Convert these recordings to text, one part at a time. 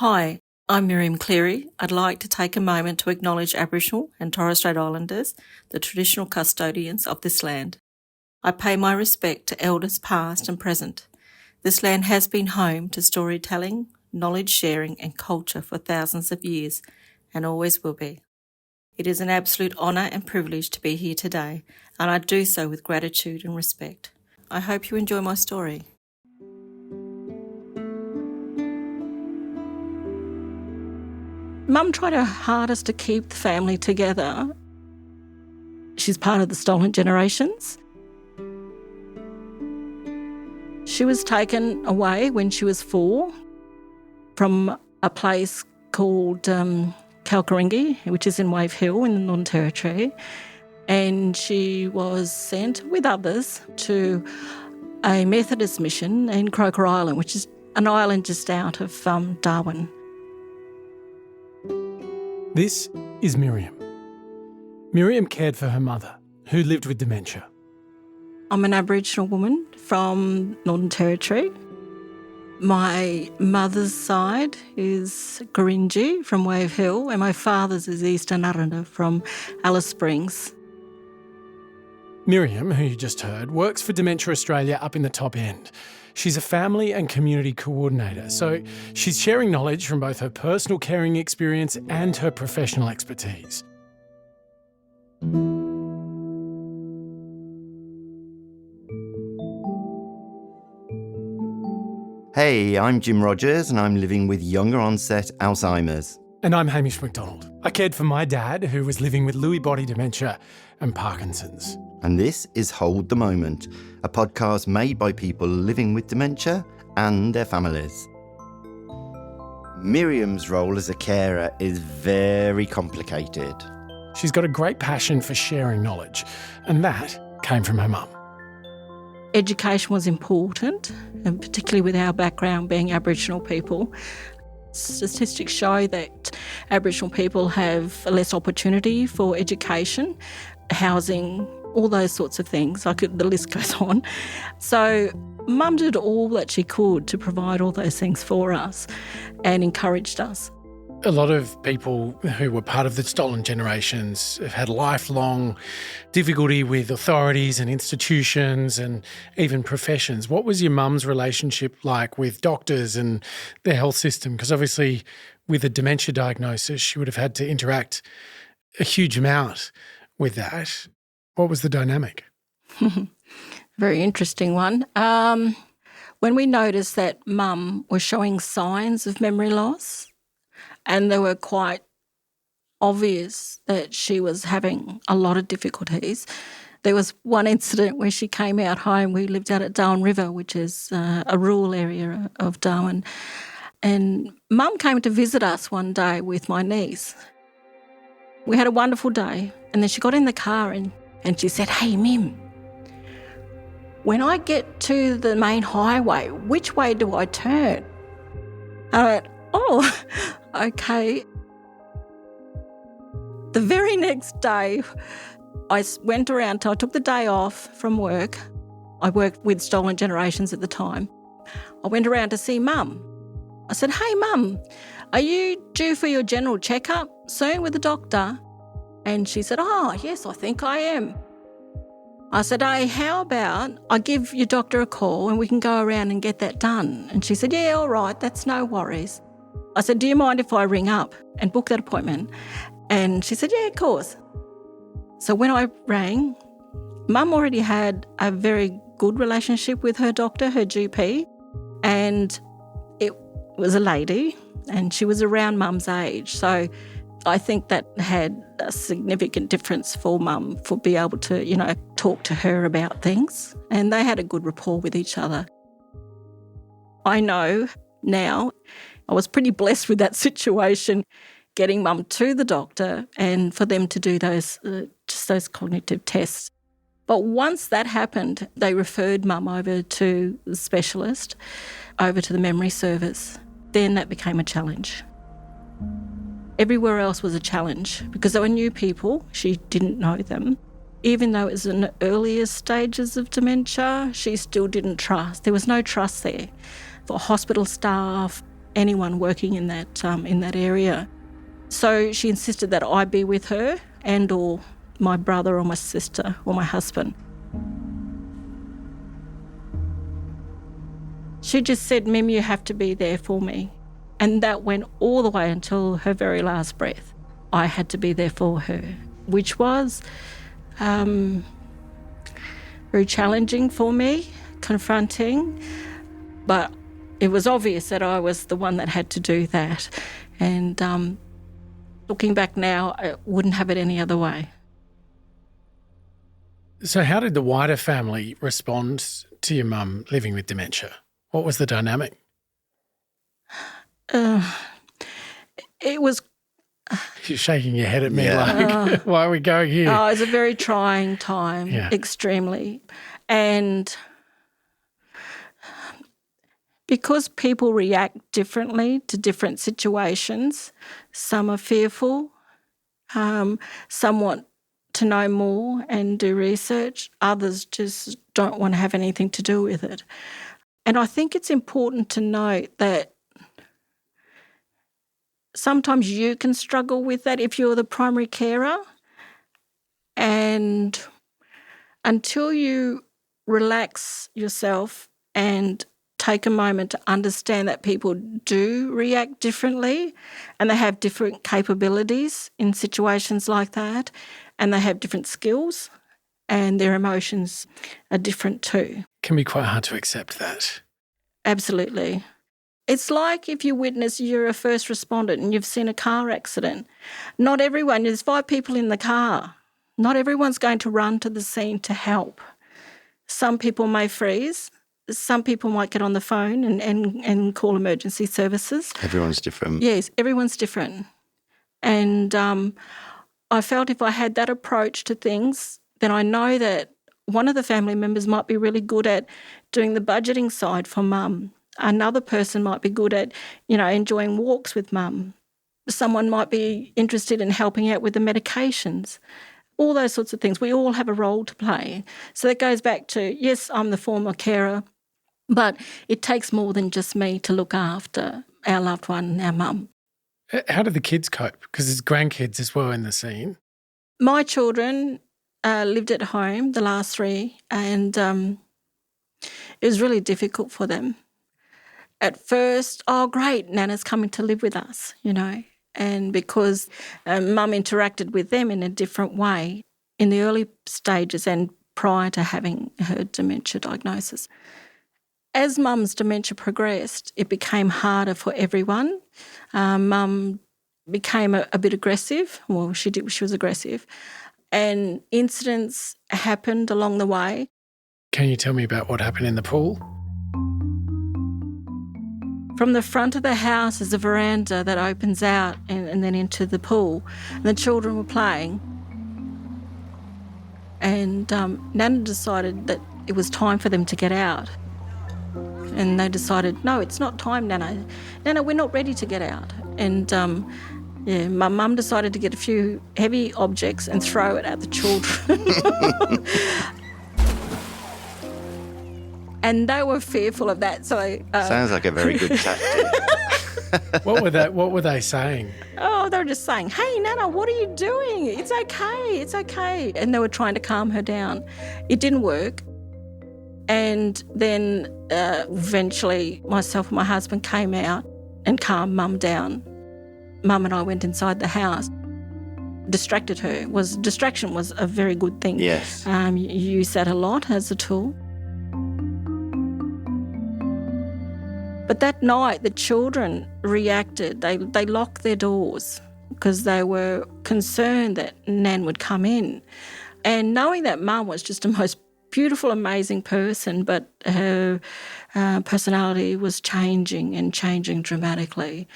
Hi, I'm Miriam Cleary. I'd like to take a moment to acknowledge Aboriginal and Torres Strait Islanders, the traditional custodians of this land. I pay my respect to elders past and present. This land has been home to storytelling, knowledge sharing and culture for thousands of years and always will be. It is an absolute honour and privilege to be here today, and I do so with gratitude and respect. I hope you enjoy my story. Mum tried her hardest to keep the family together. She's part of the stolen generations. She was taken away when she was 4 from a place called Kalkaringi, which is in Wave Hill in the Northern Territory, and she was sent with others to a Methodist mission in Croker Island, which is an island just out of Darwin. This is Miriam. Miriam cared for her mother, who lived with dementia. I'm an Aboriginal woman from Northern Territory. My mother's side is Gurindji from Wave Hill, and my father's is Eastern Aranda from Alice Springs. Miriam, who you just heard, works for Dementia Australia up in the top end. She's a family and community coordinator, so she's sharing knowledge from both her personal caring experience and her professional expertise. Hey, I'm Jim Rogers and I'm living with younger onset Alzheimer's. And I'm Hamish McDonald. I cared for my dad, who was living with Lewy body dementia and Parkinson's. And this is Hold the Moment, a podcast made by people living with dementia and their families. Miriam's role as a carer is very complicated. She's got a great passion for sharing knowledge, and that came from her mum. Education was important, and particularly with our background being Aboriginal people. Statistics show that Aboriginal people have less opportunity for education, housing, all those sorts of things. The list goes on. So Mum did all that she could to provide all those things for us and encouraged us. A lot of people who were part of the stolen generations have had lifelong difficulty with authorities and institutions and even professions. What was your mum's relationship like with doctors and the health system? Because obviously with a dementia diagnosis, she would have had to interact a huge amount with that. What was the dynamic? Very interesting one. When we noticed that Mum was showing signs of memory loss, and they were quite obvious that she was having a lot of difficulties. There was one incident where she came out home. We lived out at Darwin River, which is a rural area of Darwin. And Mum came to visit us one day with my niece. We had a wonderful day. And then she got in the car and she said, "Hey, Mim, when I get to the main highway, which way do I turn?" I went, "Oh, okay." The very next day, I went around, I took the day off from work. I worked with Stolen Generations at the time. I went around to see Mum. I said, "Hey, Mum, are you due for your general checkup soon with the doctor?" And she said, "Oh, yes, I think I am." I said, "Hey, how about I give your doctor a call and we can go around and get that done?" And she said, "Yeah, all right, that's no worries." I said, "Do you mind if I ring up and book that appointment?" And she said, "Yeah, of course." So when I rang, Mum already had a very good relationship with her doctor, her GP, and it was a lady and she was around Mum's age. So I think that had a significant difference for Mum for being able to, talk to her about things. And they had a good rapport with each other. I know now I was pretty blessed with that situation, getting Mum to the doctor and for them to do those cognitive tests. But once that happened, they referred Mum over to the specialist, over to the memory service. Then that became a challenge. Everywhere else was a challenge because they were new people. She didn't know them. Even though it was in the earlier stages of dementia, she still didn't trust. There was no trust there for hospital staff, anyone working in that area. So she insisted that I be with her and or my brother or my sister or my husband. She just said, Mim, you have to be there for me. And that went all the way until her very last breath. I had to be there for her, which was very challenging for me, confronting, but it was obvious that I was the one that had to do that. And looking back now, I wouldn't have it any other way. So how did the wider family respond to your mum living with dementia? What was the dynamic? It was... You're shaking your head at me like, why are we going here? Oh, it was a very trying time, extremely. And because people react differently to different situations, some are fearful, some want to know more and do research, others just don't want to have anything to do with it. And I think it's important to note that sometimes you can struggle with that if you're the primary carer, and until you relax yourself and take a moment to understand that people do react differently and they have different capabilities in situations like that, and they have different skills and their emotions are different too. Can be quite hard to accept that. Absolutely. It's like if you're a first respondent and you've seen a car accident. Not everyone, there's 5 people in the car. Not everyone's going to run to the scene to help. Some people may freeze. Some people might get on the phone and call emergency services. Everyone's different. Yes, everyone's different. And I felt if I had that approach to things, then I know that one of the family members might be really good at doing the budgeting side for mum. Another person might be good at, enjoying walks with mum. Someone might be interested in helping out with the medications. All those sorts of things. We all have a role to play. So that goes back to, yes, I'm the former carer, but it takes more than just me to look after our loved one, our mum. How did the kids cope? Because there's grandkids as well in the scene. My children lived at home, the last 3, and it was really difficult for them. At first, oh, great, Nana's coming to live with us, and because Mum interacted with them in a different way in the early stages and prior to having her dementia diagnosis. As Mum's dementia progressed, it became harder for everyone. Mum became a bit aggressive. Well, she was aggressive. And incidents happened along the way. Can you tell me about what happened in the pool? From the front of the house is a veranda that opens out and then into the pool. And the children were playing. And Nana decided that it was time for them to get out. And they decided, no, it's not time, Nana. Nana, we're not ready to get out. And my mum decided to get a few heavy objects and throw it at the children. And they were fearful of that. So sounds like a very good tactic. What were they saying? Oh, they were just saying, hey, Nana, what are you doing? It's okay. And they were trying to calm her down. It didn't work. And then eventually myself and my husband came out and calmed Mum down. Mum and I went inside the house. Distracted her. Distraction was a very good thing. Yes. You use that a lot as a tool. But that night, the children reacted. They locked their doors because they were concerned that Nan would come in. And knowing that Mum was just the most beautiful, amazing person, but her personality was changing dramatically.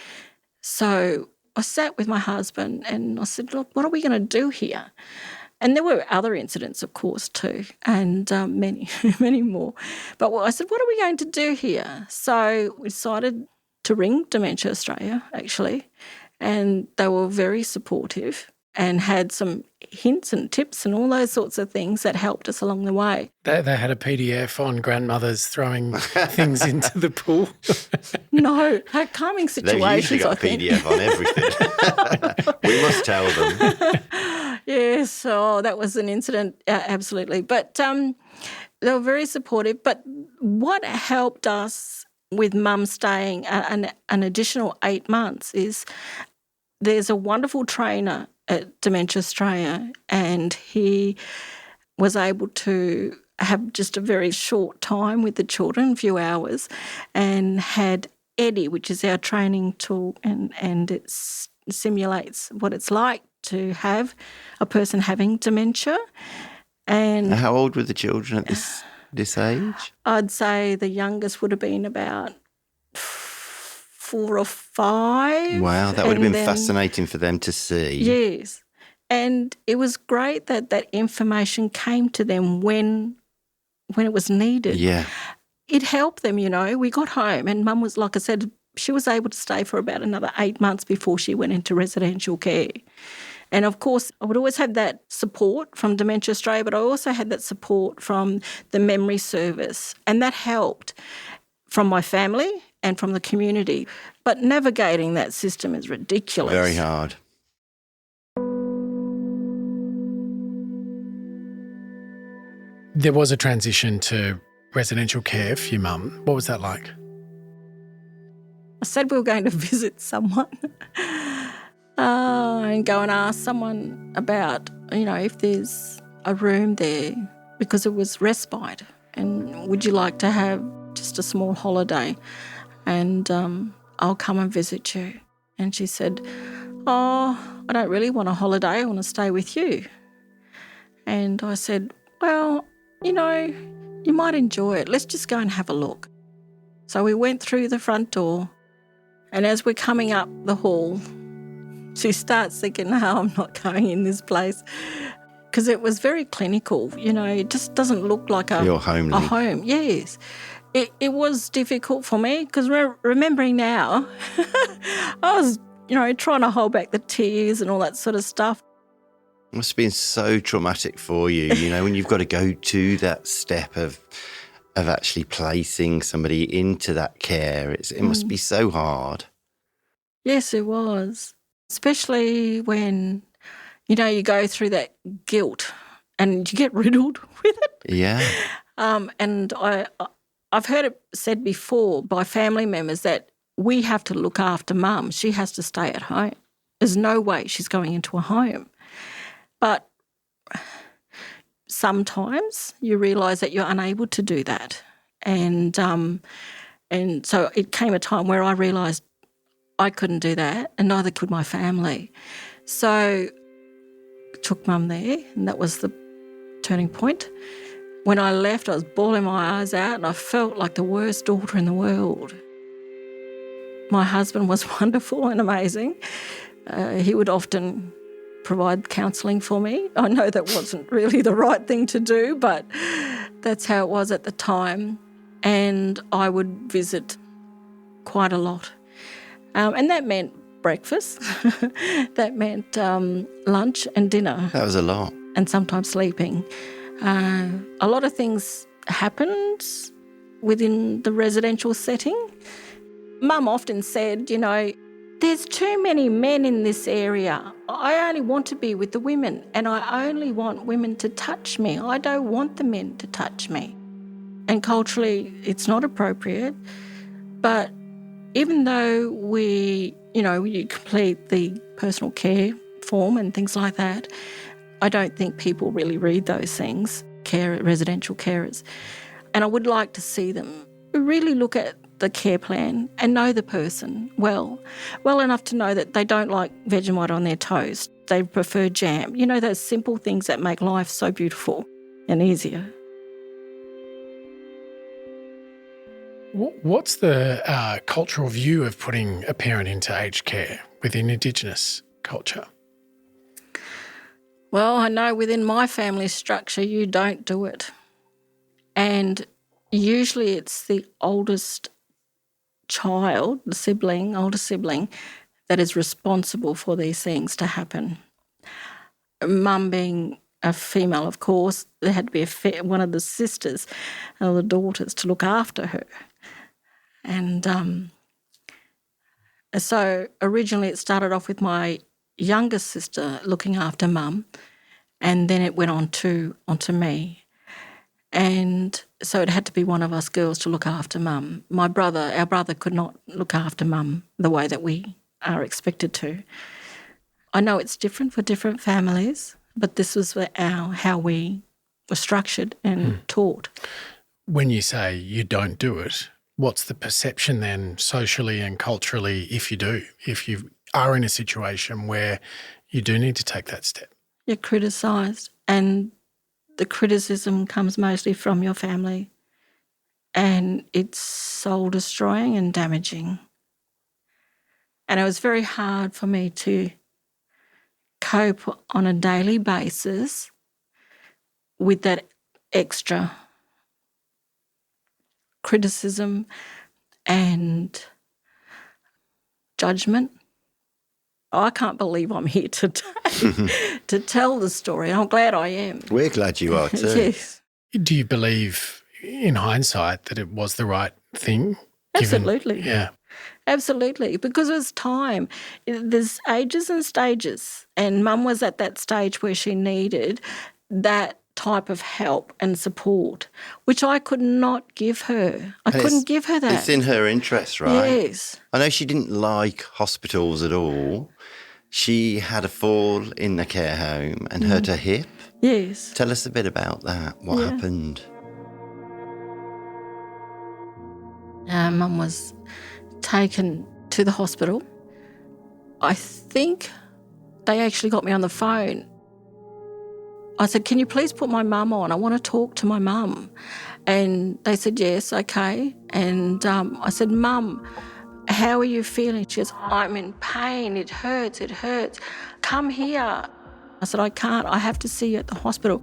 So I sat with my husband and I said, look, what are we going to do here? And there were other incidents, of course, too, and many, many more. But I said, what are we going to do here? So we decided to ring Dementia Australia, actually, and they were very supportive. and had some hints and tips and all those sorts of things that helped us along the way. They had a PDF on grandmothers throwing things into the pool. No, calming situations, They've usually got I think. a PDF on everything. We must tell them. Yes, that was an incident, absolutely. But they were very supportive. But what helped us with Mum staying an additional 8 months is there's a wonderful trainer at Dementia Australia, and he was able to have just a very short time with the children, a few hours, and had Eddie, which is our training tool, and it simulates what it's like to have a person having dementia. And How old were the children at this age? I'd say the youngest would have been about 4 or 5. Wow, that would have been fascinating for them to see. Yes. And it was great that that information came to them when it was needed. Yeah. It helped them, We got home and Mum was, like I said, she was able to stay for about another 8 months before she went into residential care. And, of course, I would always have that support from Dementia Australia, but I also had that support from the memory service, and that helped from my family and from the community. But navigating that system is ridiculous. Very hard. There was a transition to residential care for your mum. What was that like? I said we were going to visit someone and go and ask someone about, if there's a room there, because it was respite, and would you like to have just a small holiday, and I'll come and visit you. And she said, I don't really want a holiday, I want to stay with you. And I said, well, you might enjoy it. Let's just go and have a look. So we went through the front door, and as we're coming up the hall, she starts thinking, no, I'm not going in this place, because it was very clinical. It just doesn't look like You're homely. A home. Yes. It was difficult for me, because remembering now, I was, trying to hold back the tears and all that sort of stuff. It must have been so traumatic for you, when you've got to go to that step of actually placing somebody into that care. It must be so hard. Yes, it was, especially when, you go through that guilt and you get riddled with it. Yeah. And I've heard it said before by family members that we have to look after Mum. She has to stay at home. There's no way she's going into a home. But sometimes you realise that you're unable to do that. And so it came a time where I realised I couldn't do that, and neither could my family. So I took Mum there, and that was the turning point. When I left, I was bawling my eyes out, and I felt like the worst daughter in the world. My husband was wonderful and amazing. He would often provide counselling for me. I know that wasn't really the right thing to do, but that's how it was at the time. And I would visit quite a lot. And that meant breakfast. That meant lunch and dinner. That was a lot. And sometimes sleeping. A lot of things happened within the residential setting. Mum often said, there's too many men in this area. I only want to be with the women, and I only want women to touch me. I don't want the men to touch me. And culturally, it's not appropriate. But even though you complete the personal care form and things like that, I don't think people really read those things, residential carers. And I would like to see them really look at the care plan and know the person well enough to know that they don't like Vegemite on their toast. They prefer jam. Those simple things that make life so beautiful and easier. What's the cultural view of putting a parent into aged care within Indigenous culture? Well, I know within my family structure you don't do it. And usually it's the oldest child, the older sibling, that is responsible for these things to happen. Mum being a female, of course, there had to be one of the sisters or the daughters to look after her. And so originally it started off with my youngest sister looking after Mum, and then it went onto me. And so it had to be one of us girls to look after Mum. Our brother could not look after Mum the way that we are expected to. I know it's different for different families, but this was how we were structured and taught. When you say you don't do it, what's the perception then socially and culturally if you do, if you are in a situation where you do need to take that step? You're criticised, and the criticism comes mostly from your family, and it's soul-destroying and damaging. And it was very hard for me to cope on a daily basis with that extra criticism and judgment. I can't believe I'm here today to tell the story. I'm glad I am. We're glad you are too. Yes. Do you believe, in hindsight, that it was the right thing? Absolutely. Yeah. Absolutely, because it was time. There's ages and stages, and Mum was at that stage where she needed that type of help and support, which I could not give her. I couldn't give her that. It's in her interest, right? Yes. I know she didn't like hospitals at all. She had a fall in the care home and hurt her hip. Yes. Tell us a bit about that. What happened? Mum was taken to the hospital. I think they actually got me on the phone. I said, can you please put my mum on? I want to talk to my mum. And they said, yes, okay. And I said, Mum, how are you feeling? She goes, I'm in pain. It hurts. Come here. I said, I can't. I have to see you at the hospital.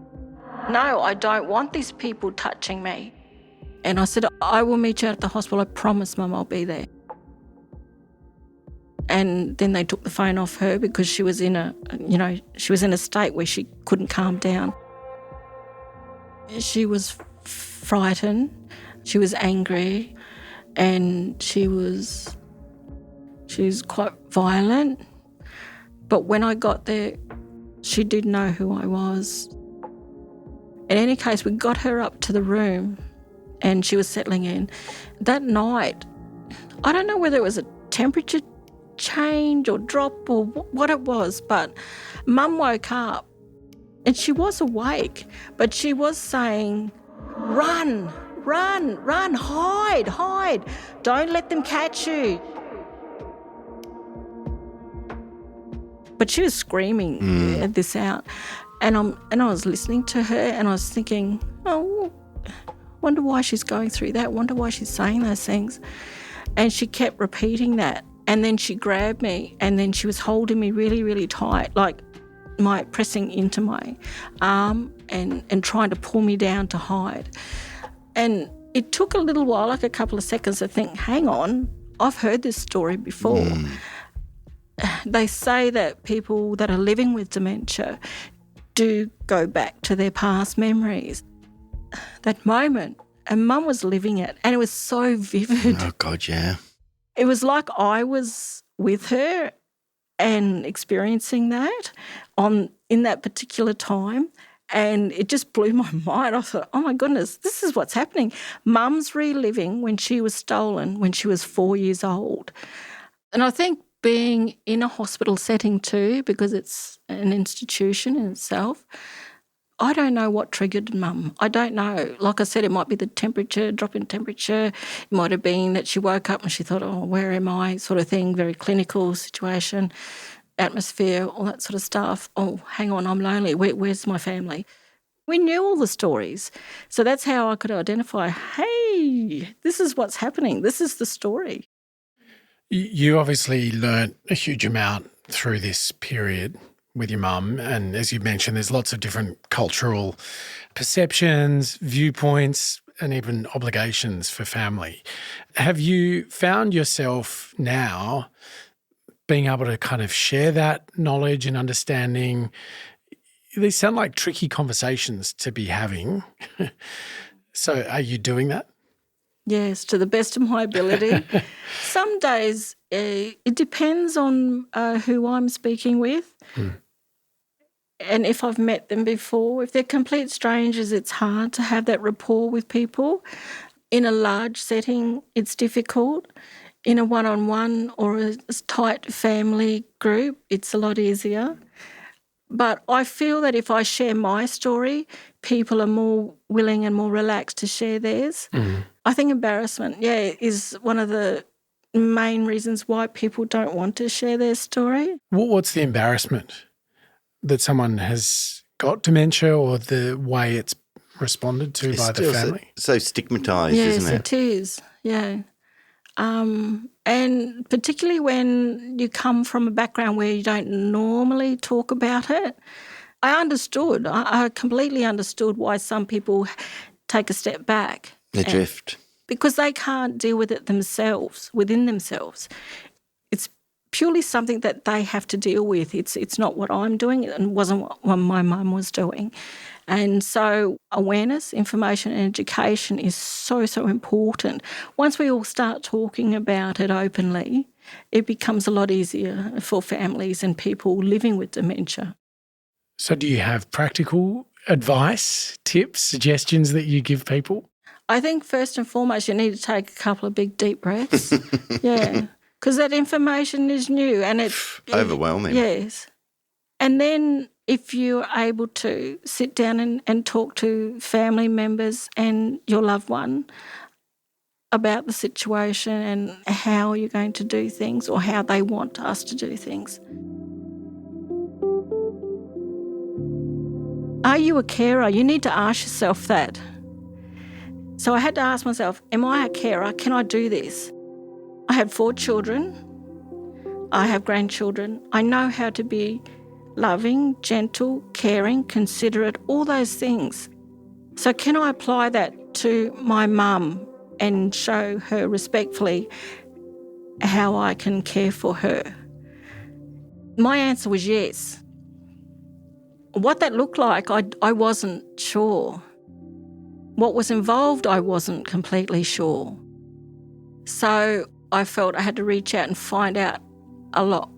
No, I don't want these people touching me. And I said, I will meet you at the hospital. I promise, Mum, I'll be there. And then they took the phone off her because she was in a state where she couldn't calm down. She was frightened, she was angry, and she was quite violent. But when I got there, she did know who I was. In any case, we got her up to the room and she was settling in. That night, I don't know whether it was a temperature change or drop or what it was, but Mum woke up and she was awake, but she was saying, run, hide, don't let them catch you. But she was screaming this out, and I was listening to her and I was thinking, oh, wonder why she's going through that, wonder why she's saying those things. And she kept repeating that. And then she grabbed me and then she was holding me really, really tight, like pressing into my arm and trying to pull me down to hide. And it took a little while, like a couple of seconds, to think, hang on, I've heard this story before. They say that people that are living with dementia do go back to their past memories. That moment, and Mum was living it, and it was so vivid. Oh, God, yeah. It was like I was with her and experiencing that in that particular time, and it just blew my mind. I thought, oh, my goodness, this is what's happening. Mum's reliving when she was stolen when she was 4 years old. And I think being in a hospital setting too, because it's an institution in itself, I don't know what triggered Mum. I don't know. Like I said, it might be the temperature, drop in temperature. It might have been that she woke up and she thought, oh, where am I, sort of thing, very clinical situation, atmosphere, all that sort of stuff. Oh, hang on, I'm lonely. Where's my family? We knew all the stories. So that's how I could identify, hey, this is what's happening. This is the story. You obviously learnt a huge amount through this period with your mum, and as you mentioned, there's lots of different cultural perceptions, viewpoints, and even obligations for family. Have you found yourself now being able to kind of share that knowledge and understanding. These sound like tricky conversations to be having. So are you doing that? Yes, to the best of my ability. Some days it depends on who I'm speaking with. And if I've met them before. If they're complete strangers, it's hard to have that rapport with people. In a large setting, it's difficult. In a one-on-one or a tight family group, it's a lot easier. But I feel that if I share my story, people are more willing and more relaxed to share theirs. I think embarrassment, is one of the main reasons why people don't want to share their story. What's the embarrassment? That someone has got dementia or the way it's responded to by the family? So stigmatised, isn't it? Yes, it is, yeah. And particularly when you come from a background where you don't normally talk about it, I completely understood why some people take a step back. They drift. Because they can't deal with it themselves, within themselves. It's purely something that they have to deal with. It's not what I'm doing and wasn't what my mum was doing. And so awareness, information and education is so, so important. Once we all start talking about it openly, it becomes a lot easier for families and people living with dementia. So do you have practical advice, tips, suggestions that you give people? I think first and foremost you need to take a couple of big deep breaths. Yeah, because that information is new and it's overwhelming. Yes. And then if you're able to sit down and talk to family members and your loved one about the situation and how you're going to do things or how they want us to do things. Are you a carer? You need to ask yourself that. So I had to ask myself, am I a carer? Can I do this? I had 4 children. I have grandchildren. I know how to be loving, gentle, caring, considerate, all those things. So can I apply that to my mum and show her respectfully how I can care for her? My answer was yes. What that looked like, I wasn't sure. What was involved, I wasn't completely sure. So I felt I had to reach out and find out a lot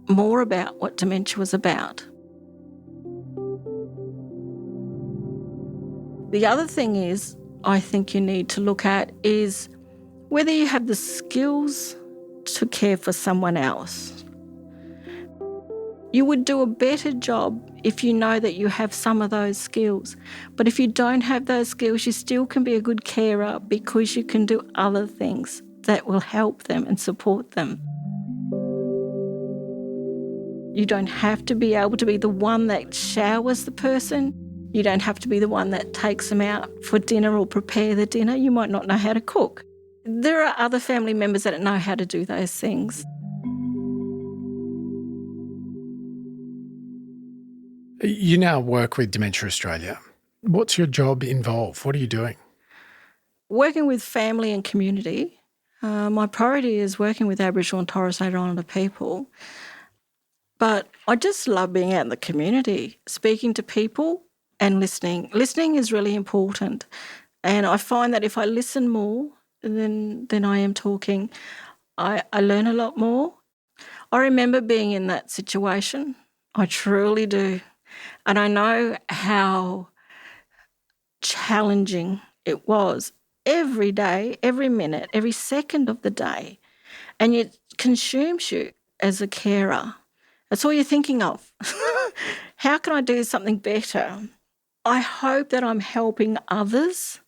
more about what dementia was about. The other thing is, I think you need to look at is whether you have the skills to care for someone else. You would do a better job if you know that you have some of those skills. But if you don't have those skills, you still can be a good carer because you can do other things that will help them and support them. You don't have to be able to be the one that showers the person. You don't have to be the one that takes them out for dinner or prepare the dinner. You might not know how to cook. There are other family members that know how to do those things. You now work with Dementia Australia. What's your job involve? What are you doing? Working with family and community. My priority is working with Aboriginal and Torres Strait Islander people. But I just love being out in the community, speaking to people and listening. Listening is really important. And I find that if I listen more than I am talking, I learn a lot more. I remember being in that situation. I truly do. And I know how challenging it was every day, every minute, every second of the day. And it consumes you as a carer. That's all you're thinking of. How can I do something better? I hope that I'm helping others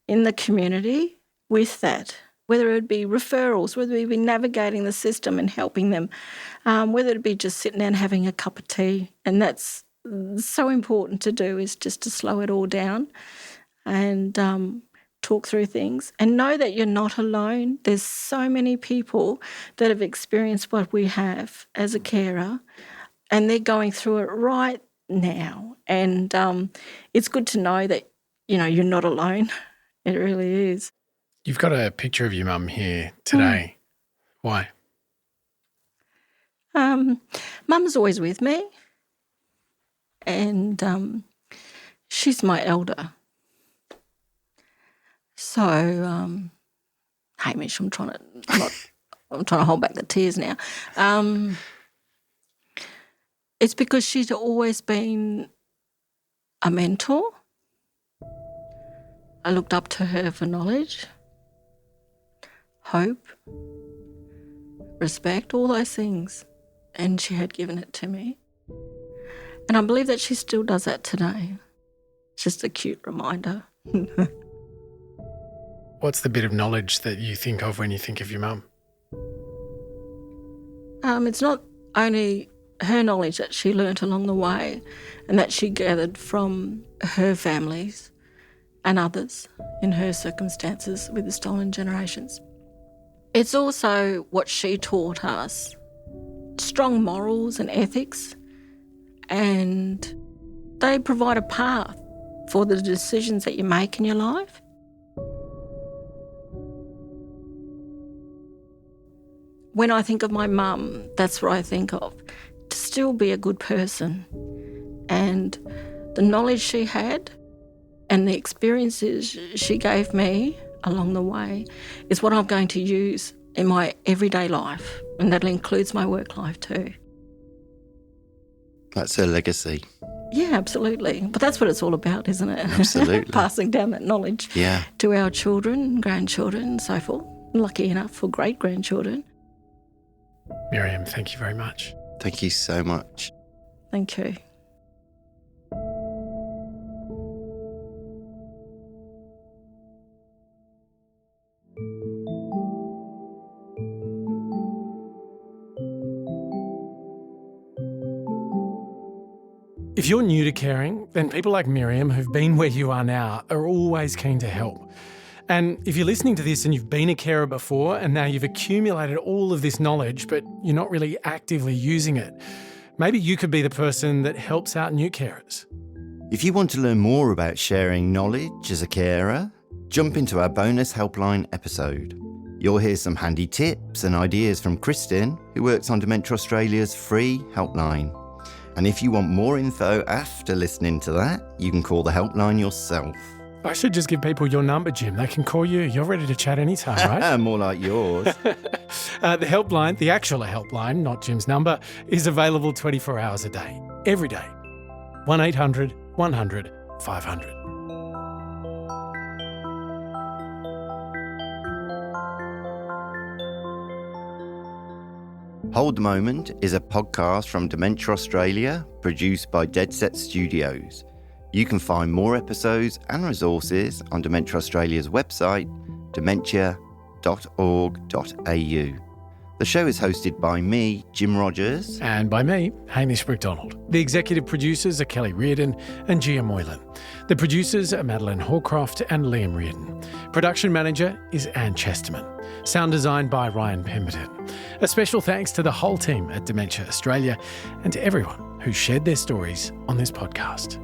in the community with that, whether it be referrals, whether it be navigating the system and helping them, whether it be just sitting down and having a cup of tea. And that's so important to do, is just to slow it all down and talk through things and know that you're not alone. There's so many people that have experienced what we have as a carer and they're going through it right now. And it's good to know that, you're not alone. It really is. You've got a picture of your mum here today. Why? Mum's always with me, and she's my elder. So, Hamish, I'm trying to hold back the tears now. It's because she's always been a mentor. I looked up to her for knowledge, hope, respect, all those things, and she had given it to me. And I believe that she still does that today. It's just a cute reminder. What's the bit of knowledge that you think of when you think of your mum? It's not only her knowledge that she learnt along the way and that she gathered from her families and others in her circumstances with the stolen generations. It's also what she taught us, strong morals and ethics, and they provide a path for the decisions that you make in your life. When I think of my mum, that's what I think of. To still be a good person, and the knowledge she had and the experiences she gave me along the way is what I'm going to use in my everyday life, and that includes my work life too. That's her legacy. Yeah, absolutely. But that's what it's all about, isn't it? Absolutely. Passing down that knowledge to our children, grandchildren and so forth. Lucky enough for great-grandchildren. Miriam, thank you very much. Thank you so much. Thank you. If you're new to caring, then people like Miriam who've been where you are now are always keen to help. And if you're listening to this and you've been a carer before and now you've accumulated all of this knowledge but you're not really actively using it, maybe you could be the person that helps out new carers. If you want to learn more about sharing knowledge as a carer, jump into our bonus helpline episode. You'll hear some handy tips and ideas from Kristin, who works on Dementia Australia's free helpline. And if you want more info after listening to that, you can call the helpline yourself. I should just give people your number, Jim. They can call you. You're ready to chat anytime, right? More like yours. The helpline, the actual helpline, not Jim's number, is available 24 hours a day, every day. 1800 100 500. Hold the Moment is a podcast from Dementia Australia, produced by Dead Set Studios. You can find more episodes and resources on Dementia Australia's website, dementia.org.au. The show is hosted by me, Jim Rogers. And by me, Hamish McDonald. The executive producers are Kellie Riordan and Gia Moylan. The producers are Madeline Hawcroft and Liam Riordan. Production manager is Ann Chesterman. Sound design by Ryan Pemberton. A special thanks to the whole team at Dementia Australia and to everyone who shared their stories on this podcast.